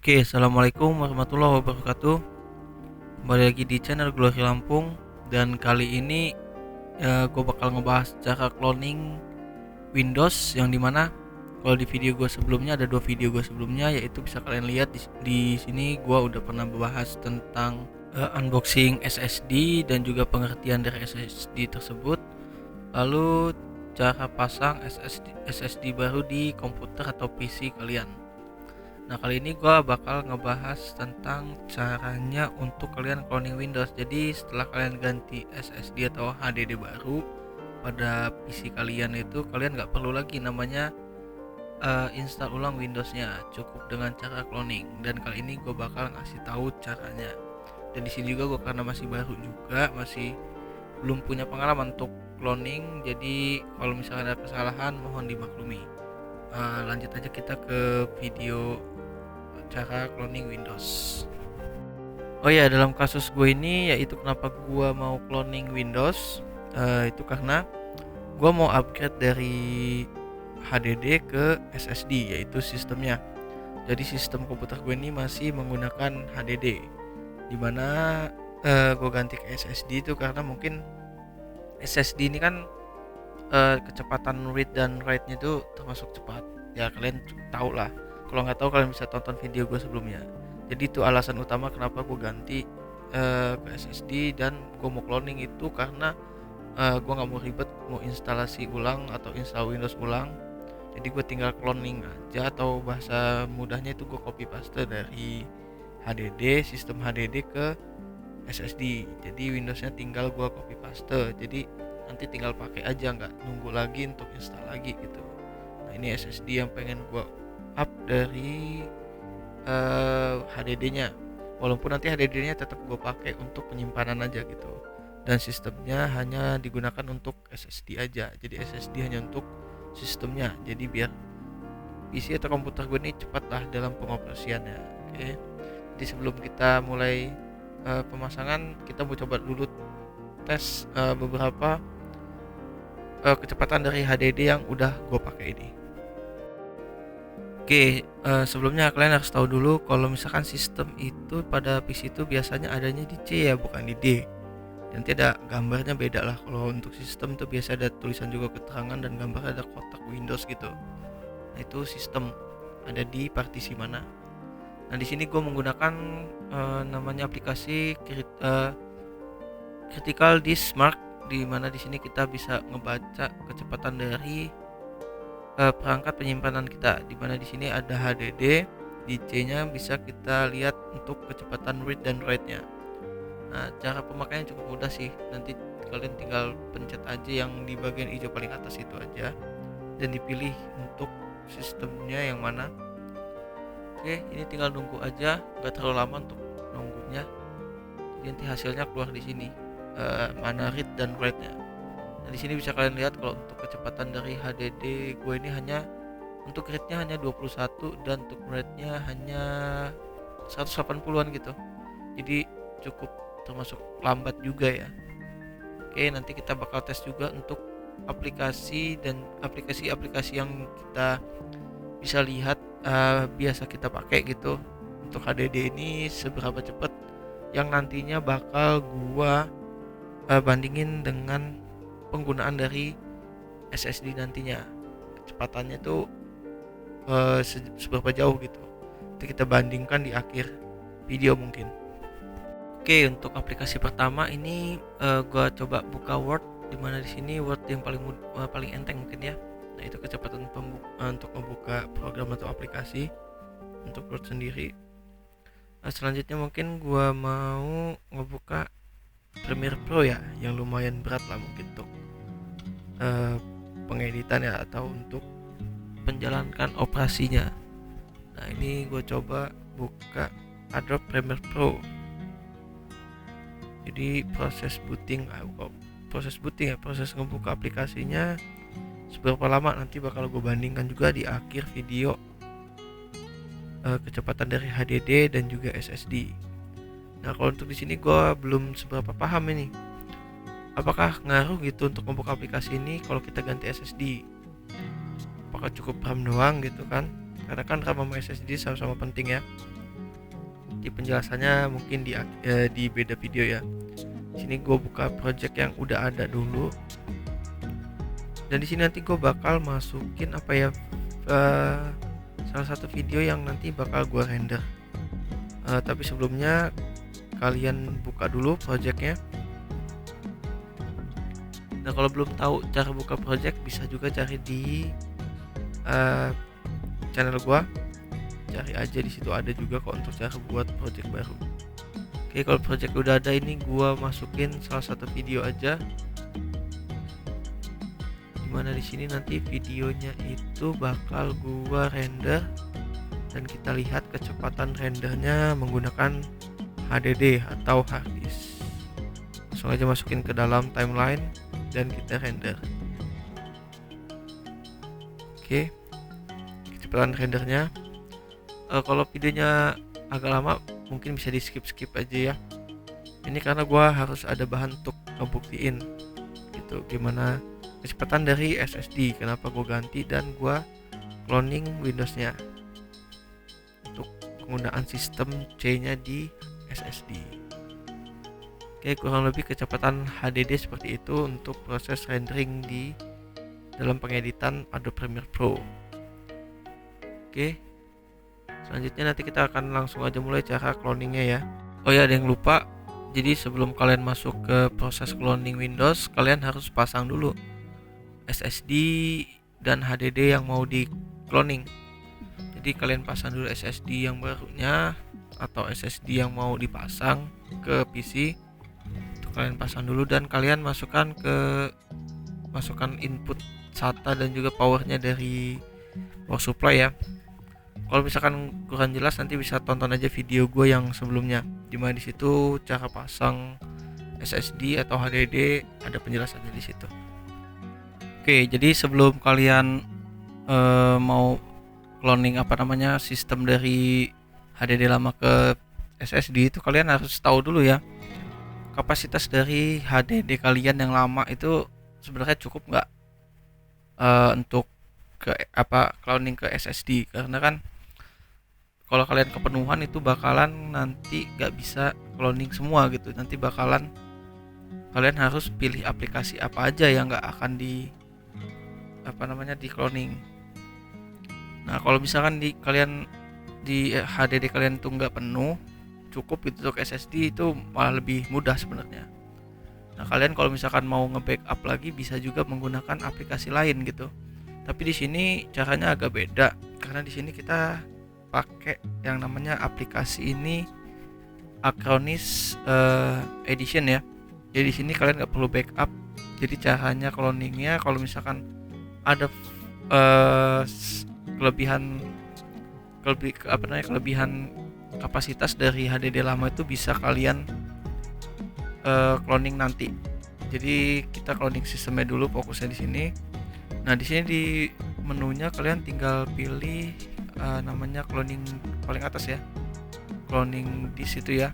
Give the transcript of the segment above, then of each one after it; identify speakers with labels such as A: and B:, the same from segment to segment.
A: Oke, assalamualaikum warahmatullahi wabarakatuh. Kembali lagi di channel Glory Lampung, dan kali ini gue bakal ngebahas cara cloning Windows, yang dimana kalau di video gue sebelumnya ada dua video gue sebelumnya, yaitu bisa kalian lihat di sini gue udah pernah membahas tentang unboxing SSD dan juga pengertian dari SSD tersebut, lalu cara pasang SSD baru di komputer atau PC kalian. Nah, kali ini gue bakal ngebahas tentang caranya untuk kalian cloning Windows. Jadi setelah kalian ganti SSD atau HDD baru pada PC kalian, itu kalian nggak perlu lagi namanya install ulang Windowsnya, cukup dengan cara cloning. Dan kali ini gue bakal ngasih tahu caranya. Dan di sini juga gue, karena masih baru juga, masih belum punya pengalaman untuk cloning, jadi kalau misalnya ada kesalahan mohon dimaklumi. Lanjut aja kita ke video cara cloning Windows. Oh ya, dalam kasus gue ini, yaitu kenapa gue mau cloning Windows, itu karena gue mau upgrade dari HDD ke SSD, yaitu sistemnya. Jadi sistem komputer gue ini masih menggunakan HDD, dimana gue ganti ke SSD itu karena mungkin SSD ini kan kecepatan read dan write-nya itu termasuk cepat. Ya kalian tahu lah. Kalau nggak tahu, kalian bisa tonton video gue sebelumnya. Jadi itu alasan utama kenapa gue ganti ke SSD, dan gue mau cloning itu karena gue nggak mau ribet mau instalasi ulang atau install Windows ulang. Jadi gue tinggal cloning aja, atau bahasa mudahnya itu gue copy paste dari HDD, sistem HDD ke SSD. Jadi Windowsnya tinggal gue copy paste. Jadi nanti tinggal pakai aja, nggak nunggu lagi untuk install lagi gitu. Nah, ini SSD yang pengen gue up dari HDD-nya, walaupun nanti HDD-nya tetap gue pakai untuk penyimpanan aja gitu, dan sistemnya hanya digunakan untuk SSD aja. Jadi SSD hanya untuk sistemnya, jadi biar PC atau komputer gue ini cepat lah dalam pengoperasiannya. Oke, jadi sebelum kita mulai pemasangan, kita mau coba dulu tes beberapa kecepatan dari HDD yang udah gue pakai ini. Oke, sebelumnya kalian harus tahu dulu kalau misalkan sistem itu pada PC itu biasanya adanya di C ya, bukan di D. Nanti ada gambarnya beda lah. Kalau untuk sistem tuh biasa ada tulisan juga keterangan dan gambar ada kotak Windows gitu. Nah, itu sistem ada di partisi mana. Nah, di sini gue menggunakan namanya aplikasi Critical Disk Mark, di mana di sini kita bisa ngebaca kecepatan dari perangkat penyimpanan kita, di mana di sini ada HDD, di C-nya bisa kita lihat untuk kecepatan read dan write-nya. Nah, cara pemakaiannya cukup mudah sih. Nanti kalian tinggal pencet aja yang di bagian hijau paling atas itu aja, dan dipilih untuk sistemnya yang mana. Oke, ini tinggal nunggu aja, nggak terlalu lama untuk nunggunya. Jadi nanti hasilnya keluar di sini, mana read dan write-nya. Nah, di sini bisa kalian lihat kalau untuk kecepatan dari HDD gue ini hanya untuk read-nya hanya 21, dan untuk write-nya hanya 180-an gitu. Jadi cukup termasuk lambat juga ya. Oke, nanti kita bakal tes juga untuk aplikasi dan aplikasi-aplikasi yang kita bisa lihat biasa kita pakai gitu. Untuk HDD ini seberapa cepat, yang nantinya bakal gua bandingin dengan penggunaan dari SSD nantinya, kecepatannya tuh seberapa jauh gitu. Nanti kita bandingkan di akhir video mungkin. Oke, untuk aplikasi pertama ini gua coba buka Word, dimana di sini Word yang paling enteng mungkin ya. Nah, itu kecepatan untuk membuka program atau aplikasi untuk Word sendiri. Selanjutnya mungkin gua mau ngebuka Premiere Pro ya, yang lumayan berat lah mungkin untuk pengeditan ya, atau untuk menjalankan operasinya. Nah, ini gue coba buka Adobe Premiere Pro. Jadi proses booting proses ngebuka aplikasinya seberapa lama, nanti bakal gue bandingkan juga di akhir video kecepatan dari HDD dan juga SSD. Nah, kalau untuk di sini gue belum seberapa paham ini, apakah ngaruh gitu untuk membuka aplikasi ini kalau kita ganti SSD? Apakah cukup RAM doang gitu kan? Karena kan RAM sama SSD sama-sama penting ya. nanti penjelasannya mungkin di beda video ya. Di sini gue buka project yang udah ada dulu, dan di sini nanti gue bakal masukin salah satu video yang nanti bakal gue render. Tapi sebelumnya kalian buka dulu projectnya. Nah, kalau belum tahu cara buka project, bisa juga cari di channel gua. Cari aja, di situ ada juga kok untuk cara buat project baru. Oke, kalau project udah ada, ini gua masukin salah satu video aja. Dimana di sini nanti videonya itu bakal gua render, dan kita lihat kecepatan rendernya menggunakan HDD atau hard disk. Langsung aja masukin ke dalam timeline dan kita render. Oke, kecepatan rendernya. Kalau videonya agak lama, mungkin bisa di skip aja ya. Ini karena gua harus ada bahan untuk ngebuktiin gitu gimana kecepatan dari SSD, kenapa gua ganti dan gua cloning Windowsnya untuk penggunaan sistem C-nya di SSD. Oke, kurang lebih kecepatan HDD seperti itu untuk proses rendering di dalam pengeditan Adobe Premiere Pro. Oke, selanjutnya nanti kita akan langsung aja mulai cara cloningnya ya. Oh ya, ada yang lupa. Jadi sebelum kalian masuk ke proses cloning Windows, kalian harus pasang dulu SSD dan HDD yang mau di cloning. Jadi kalian pasang dulu SSD yang barunya atau SSD yang mau dipasang ke PC. Itu kalian pasang dulu, dan kalian masukkan input SATA dan juga powernya dari power supply ya. Kalau misalkan kurang jelas, nanti bisa tonton aja video gue yang sebelumnya, dimana di situ cara pasang SSD atau HDD ada penjelasannya di situ. Oke, jadi sebelum kalian mau cloning sistem dari HDD lama ke SSD, itu kalian harus tahu dulu ya, kapasitas dari HDD kalian yang lama itu sebenarnya cukup nggak untuk cloning ke SSD. Karena kan kalau kalian kepenuhan, itu bakalan nanti nggak bisa cloning semua gitu. Nanti kalian harus pilih aplikasi apa aja yang nggak akan di cloning. Nah, kalau misalkan di HDD kalian tuh nggak penuh, cukup gitu untuk SSD, itu malah lebih mudah sebenarnya. Nah, kalian kalau misalkan mau nge-backup lagi, bisa juga menggunakan aplikasi lain gitu. Tapi di sini caranya agak beda, karena di sini kita pakai yang namanya aplikasi ini Acronis Edition ya. Jadi di sini kalian nggak perlu backup. Jadi caranya cloningnya, kalau misalkan ada kelebihan kapasitas dari HDD lama, itu bisa kalian cloning nanti. Jadi kita cloning sistemnya dulu, fokusnya di sini. Nah, di sini di menunya kalian tinggal pilih namanya cloning paling atas ya, cloning di situ ya.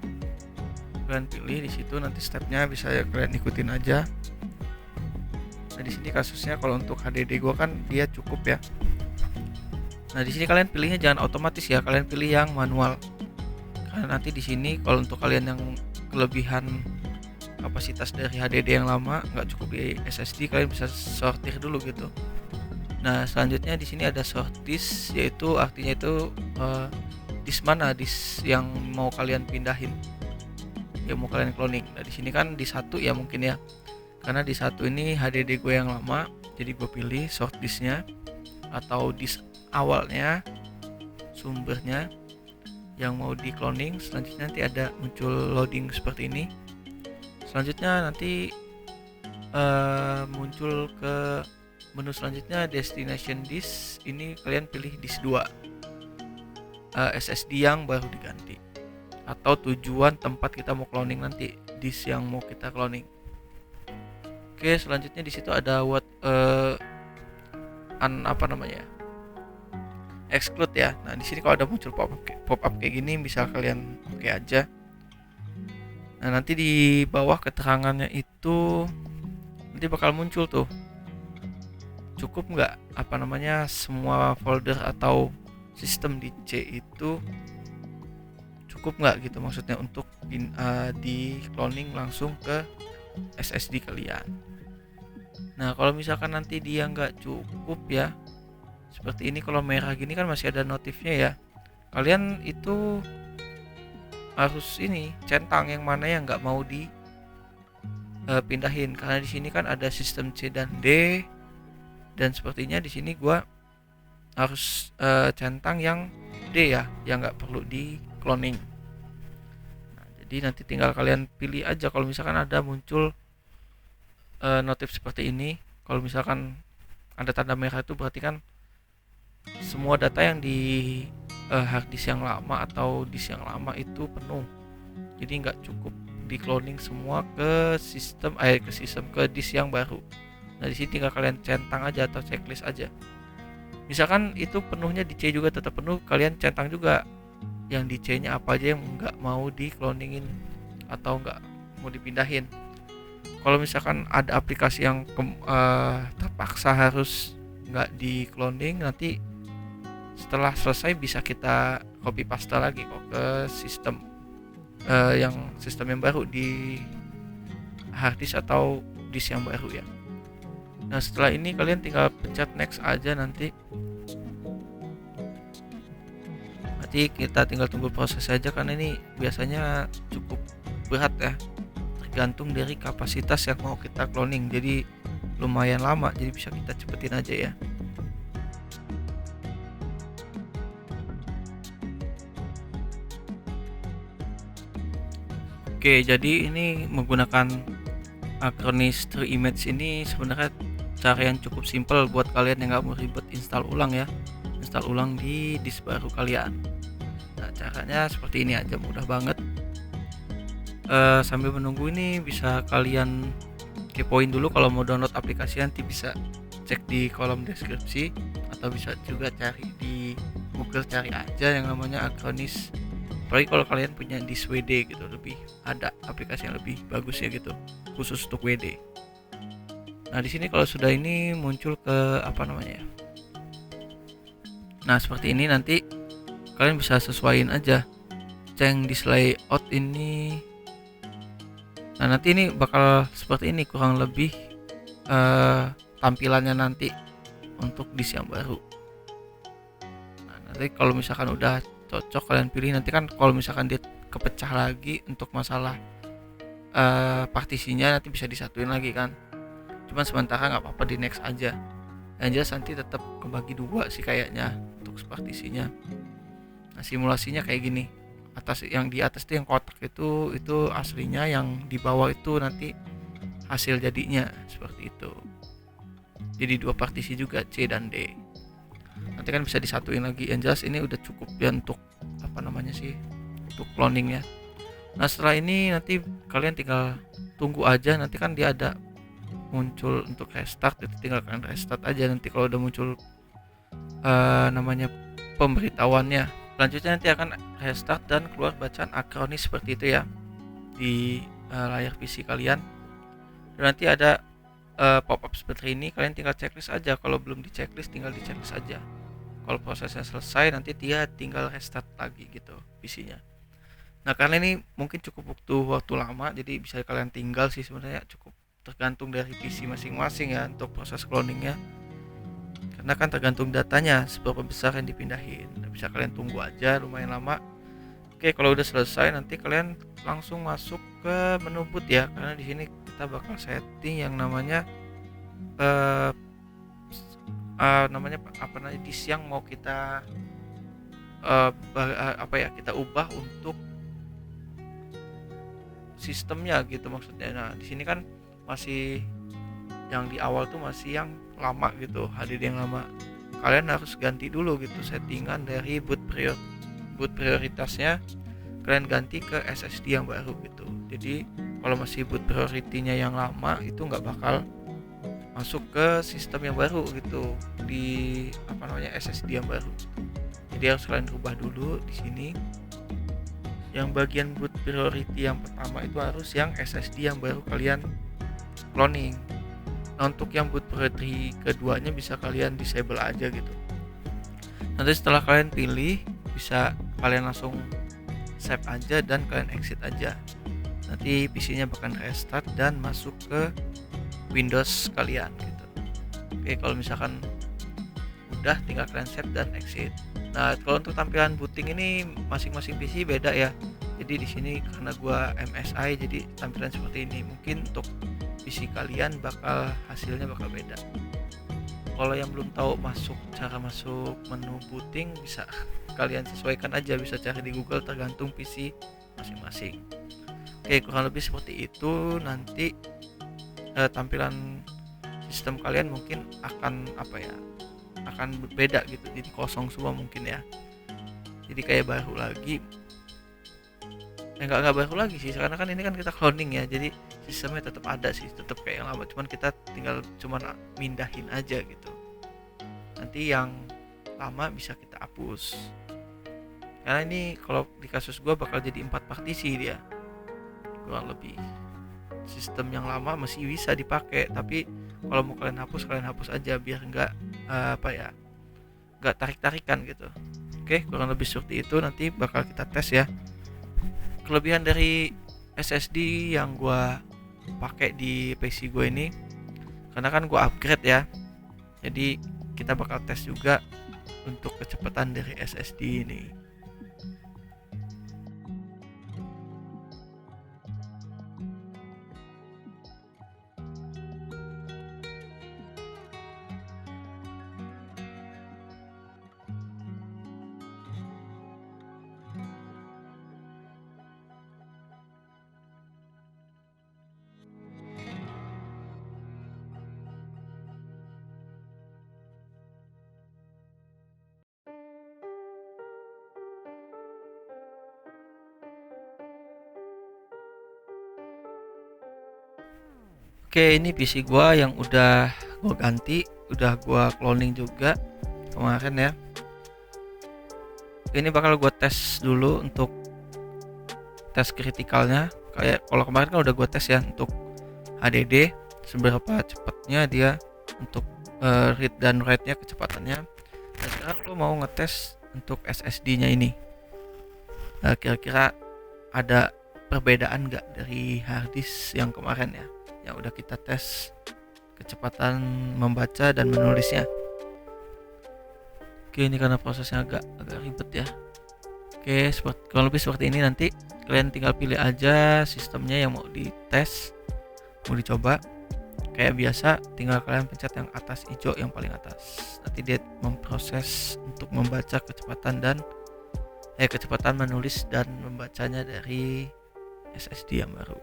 A: Kalian pilih di situ, nanti stepnya bisa kalian ikutin aja. Nah, di sini kasusnya kalau untuk HDD gua kan dia cukup ya. Nah, di sini kalian pilihnya jangan otomatis ya, kalian pilih yang manual. Karena nanti di sini kalau untuk kalian yang kelebihan kapasitas dari HDD yang lama nggak cukup di SSD, kalian bisa sortir dulu gitu. Nah, selanjutnya di sini ada sort disk, yaitu artinya itu disk mana, disk yang mau kalian pindahin, yang mau kalian cloning. Nah, di sini kan disk 1 ya mungkin ya, karena disk 1 ini HDD gue yang lama, jadi gue pilih sort disknya atau disk awalnya, sumbernya yang mau di cloning. Selanjutnya nanti ada muncul loading seperti ini. Selanjutnya nanti muncul ke menu selanjutnya, destination disk. Ini kalian pilih disk 2, SSD yang baru diganti, atau tujuan tempat kita mau cloning nanti, disk yang mau kita cloning. Oke, selanjutnya di situ ada exclude ya. Nah, di sini kalau ada muncul pop up kayak gini, bisa kalian oke aja. Nah, nanti di bawah keterangannya itu nanti bakal muncul tuh, cukup nggak semua folder atau sistem di C itu cukup nggak gitu maksudnya untuk di cloning langsung ke SSD kalian. Nah kalau misalkan nanti dia nggak cukup ya, seperti ini kalau merah gini kan masih ada notifnya ya, kalian itu harus ini centang yang mana yang nggak mau dipindahin, karena di sini kan ada sistem C dan D, dan sepertinya di sini gua harus centang yang D ya, yang nggak perlu di cloning. Nah, jadi nanti tinggal kalian pilih aja kalau misalkan ada muncul notif seperti ini. Kalau misalkan ada tanda merah itu berarti kan semua data yang di hard disk yang lama atau disk yang lama itu penuh, jadi nggak cukup di cloning semua ke ke disk yang baru. Nah di sini tinggal kalian centang aja atau checklist aja. Misalkan itu penuhnya di C juga tetap penuh, kalian centang juga yang di C nya apa aja yang nggak mau di cloningin atau nggak mau dipindahin. Kalau misalkan ada aplikasi yang terpaksa harus nggak di cloning, nanti setelah selesai bisa kita copy paste lagi kok ke sistem yang baru di hard disk atau disk yang baru ya. Nah setelah ini kalian tinggal pencet next aja, nanti kita tinggal tunggu proses saja, karena ini biasanya cukup berat ya, tergantung dari kapasitas yang mau kita cloning, jadi lumayan lama, jadi bisa kita cepetin aja ya. Oke, jadi ini menggunakan Acronis True Image ini sebenarnya cara yang cukup simple buat kalian yang nggak mau ribet install ulang ya, install ulang di disk baru kalian. Nah caranya seperti ini aja, mudah banget. Sambil menunggu ini bisa kalian kepoin dulu, kalau mau download aplikasi nanti bisa cek di kolom deskripsi, atau bisa juga cari di Google, cari aja yang namanya Acronis. Apalagi kalau kalian punya disk WD gitu, lebih ada aplikasi yang lebih bagus ya gitu, khusus untuk WD. Nah di sini kalau sudah ini muncul ke apa namanya ya, nah seperti ini, nanti kalian bisa sesuaiin aja ceng disk layout ini. Nah nanti ini bakal seperti ini kurang lebih tampilannya nanti untuk disk yang baru. Nah nanti kalau misalkan udah cocok kalian pilih, nanti kan kalau misalkan dia kepecah lagi untuk masalah partisinya nanti bisa disatuin lagi kan, cuman sementara nggak apa-apa, di next aja. Yang jelas nanti tetap kebagi dua sih kayaknya untuk partisinya. Nah simulasinya kayak gini, yang di atas itu yang kotak itu aslinya, yang di bawah itu nanti hasil jadinya seperti itu. Jadi dua partisi juga, C dan D. Nanti kan bisa disatuin lagi. Yang jelas ini udah cukup ya untuk apa namanya sih, untuk cloning ya. Nah setelah ini nanti kalian tinggal tunggu aja, nanti kan dia ada muncul untuk restart, itu tinggal kalian restart aja. Nanti kalau udah muncul namanya pemberitahuannya, selanjutnya nanti akan restart dan keluar bacaan Acronis seperti itu ya di layar PC kalian. Dan nanti ada pop-up seperti ini, kalian tinggal checklist aja. Kalau belum di checklist tinggal di checklist aja. Kalau prosesnya selesai nanti dia tinggal restart lagi gitu PC-nya. Nah karena ini mungkin cukup waktu lama, jadi bisa kalian tinggal sih, sebenarnya cukup tergantung dari PC masing-masing ya untuk proses cloningnya, karena kan tergantung datanya seberapa besar yang dipindahin. Nah, bisa kalian tunggu aja, lumayan lama. Oke, kalau udah selesai nanti kalian langsung masuk ke menu boot ya, karena di sini kita bakal setting yang namanya disk yang mau kita kita ubah untuk sistemnya gitu maksudnya. Nah di sini kan masih yang di awal tuh masih yang lama gitu, HDD yang lama. Kalian harus ganti dulu gitu settingan dari boot prioritasnya, kalian ganti ke SSD yang baru gitu. Jadi kalau masih boot priority-nya yang lama itu nggak bakal masuk ke sistem yang baru gitu, di SSD yang baru. Jadi harus kalian rubah dulu di sini. Yang bagian boot priority yang pertama itu harus yang SSD yang baru kalian cloning. Nah, untuk yang boot priority keduanya bisa kalian disable aja gitu. Nanti setelah kalian pilih, bisa kalian langsung save aja dan kalian exit aja. Nanti PC-nya bakal restart dan masuk ke Windows kalian gitu. Oke, kalau misalkan udah tinggal kalian save dan exit. Nah, kalau untuk tampilan booting ini masing-masing PC beda ya. Jadi di sini karena gua MSI jadi tampilan seperti ini. Mungkin untuk PC kalian hasilnya bakal beda. Kalau yang belum tahu cara masuk menu booting, bisa kalian sesuaikan aja, bisa cari di Google tergantung PC masing-masing. Oke, kurang lebih seperti itu. Nanti tampilan sistem kalian mungkin akan berbeda gitu, jadi kosong semua mungkin ya, jadi kayak baru lagi. Enggak baru lagi sih, karena kan ini kan kita cloning ya, jadi sistemnya tetap ada sih, tetap kayak yang lama, cuman kita tinggal mindahin aja gitu. Nanti yang lama bisa kita hapus, karena ini kalau di kasus gue bakal jadi 4 partisi dia kurang lebih. Sistem yang lama masih bisa dipakai, tapi kalau mau kalian hapus aja biar nggak nggak tarik-tarikan gitu. Oke, kurang lebih seperti itu. Nanti bakal kita tes ya. Kelebihan dari SSD yang gua pakai di PC gue ini, karena kan gua upgrade ya, jadi kita bakal tes juga untuk kecepatan dari SSD ini. Oke, ini PC gua yang udah gua ganti, udah gua cloning juga kemarin ya. Ini bakal gua tes dulu untuk tes kritikalnya. Kayak kalau kemarin kan udah gua tes ya untuk HDD seberapa cepatnya dia untuk read dan write-nya, kecepatannya. Dan sekarang gua mau ngetes untuk SSD-nya ini. Kira-kira ada perbedaan nggak dari harddisk yang kemarin ya, yang udah kita tes kecepatan membaca dan menulisnya. Oke, ini karena prosesnya agak ribet ya. Oke, kalau lebih seperti ini. Nanti kalian tinggal pilih aja sistemnya yang mau dites, mau dicoba. Kayak biasa, tinggal kalian pencet yang atas hijau, yang paling atas. Nanti dia memproses untuk membaca kecepatan menulis dan membacanya dari SSD yang baru.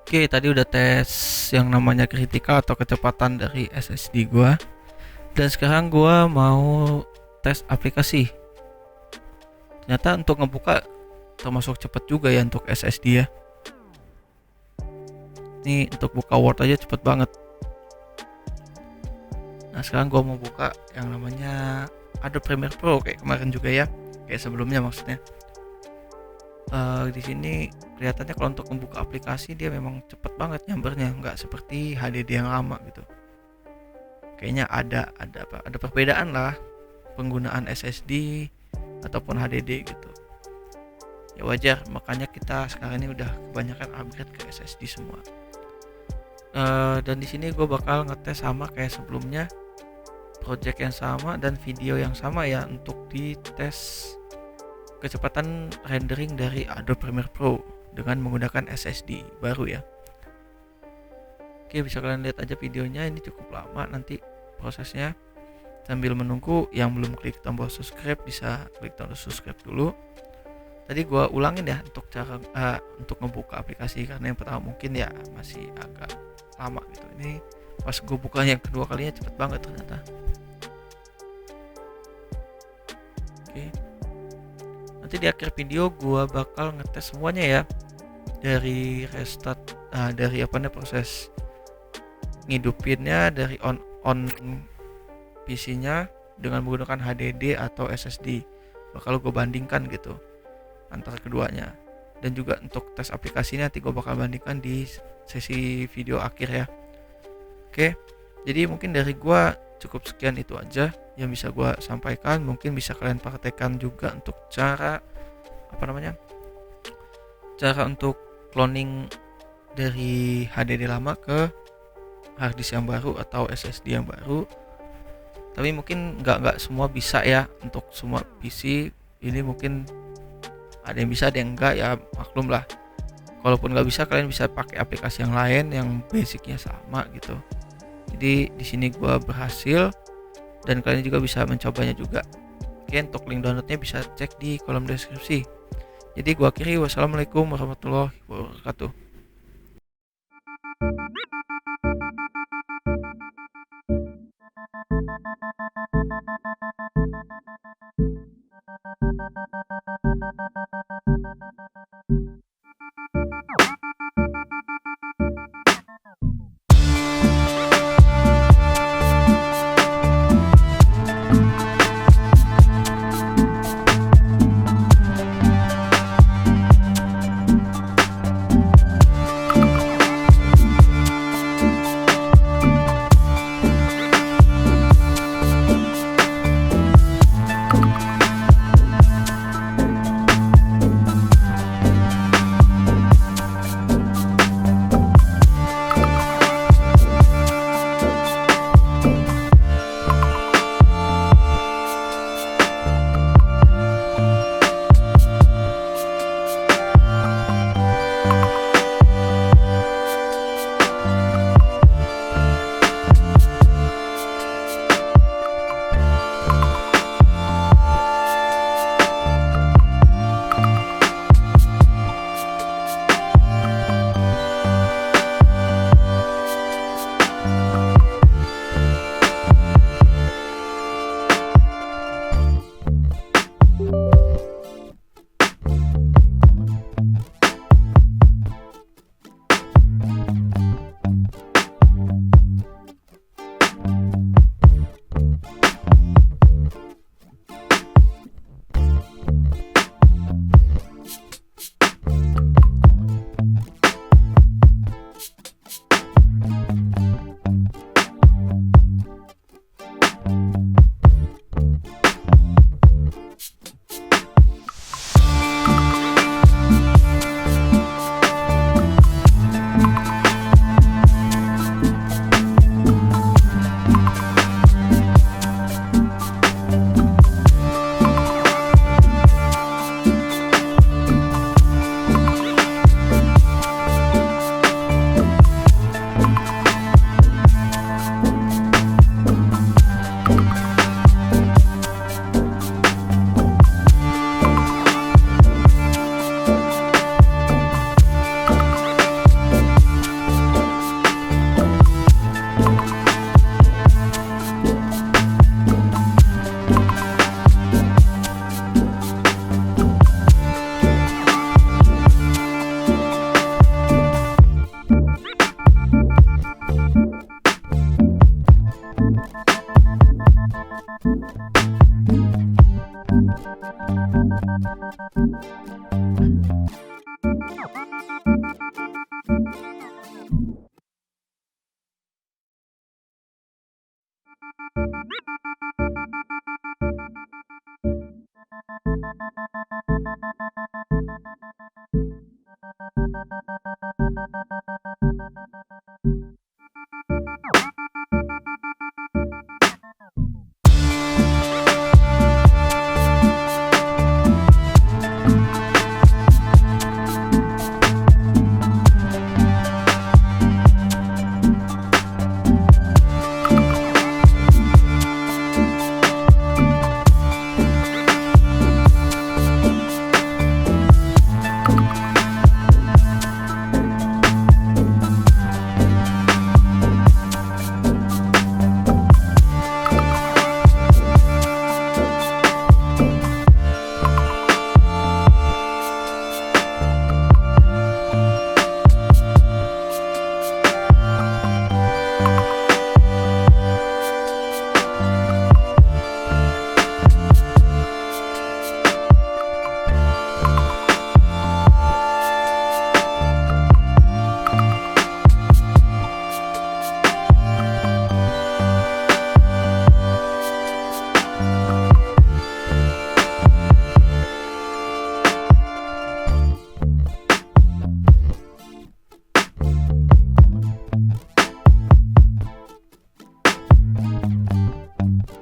A: Oke, tadi udah tes yang namanya kritikal atau kecepatan dari SSD gua. Dan sekarang gua mau tes aplikasi. Ternyata untuk ngebuka termasuk cepet juga ya untuk SSD ya. Ini untuk buka Word aja cepet banget. Nah, sekarang gua mau buka yang namanya Adobe Premiere Pro kayak kemarin juga ya, kayak sebelumnya maksudnya. Di sini kelihatannya kalau untuk membuka aplikasi dia memang cepet banget nyambernya, nggak seperti HDD yang lama gitu. Kayaknya ada perbedaan lah penggunaan SSD ataupun HDD gitu. Ya wajar, makanya kita sekarang ini udah kebanyakan upgrade ke SSD semua. Dan di sini gue bakal ngetes sama kayak sebelumnya, project yang sama dan video yang sama ya, untuk dites kecepatan rendering dari Adobe Premiere Pro dengan menggunakan SSD baru ya. Oke, bisa kalian lihat aja videonya, ini cukup lama nanti prosesnya. Sambil menunggu, yang belum klik tombol subscribe bisa klik tombol subscribe dulu. Tadi gua ulangin ya untuk cara untuk ngebuka aplikasi, karena yang pertama mungkin ya masih agak lama gitu. Ini pas gue bukanya yang kedua kalinya cepet banget ternyata. Oke. Nanti di akhir video gua bakal ngetes semuanya ya, dari restart, dari proses ngidupinnya, dari on PC-nya dengan menggunakan HDD atau SSD. bakal gue bandingkan gitu antara keduanya. Dan juga untuk tes aplikasi nanti gue bakal bandingkan di sesi video akhir ya. Oke, jadi mungkin dari gue cukup sekian itu aja yang bisa gue sampaikan. Mungkin bisa kalian praktekkan juga untuk cara cara untuk cloning dari HDD lama ke harddisk yang baru atau SSD yang baru. Tapi mungkin nggak semua bisa ya untuk semua PC. Ini mungkin ada yang bisa, ada yang enggak, ya maklum lah. Kalaupun nggak bisa, kalian bisa pakai aplikasi yang lain yang basicnya sama gitu. Jadi di sini gua berhasil dan kalian juga bisa mencobanya juga. Oke, untuk link downloadnya bisa cek di kolom deskripsi. Jadi gua akhiri, wassalamualaikum warahmatullahi wabarakatuh.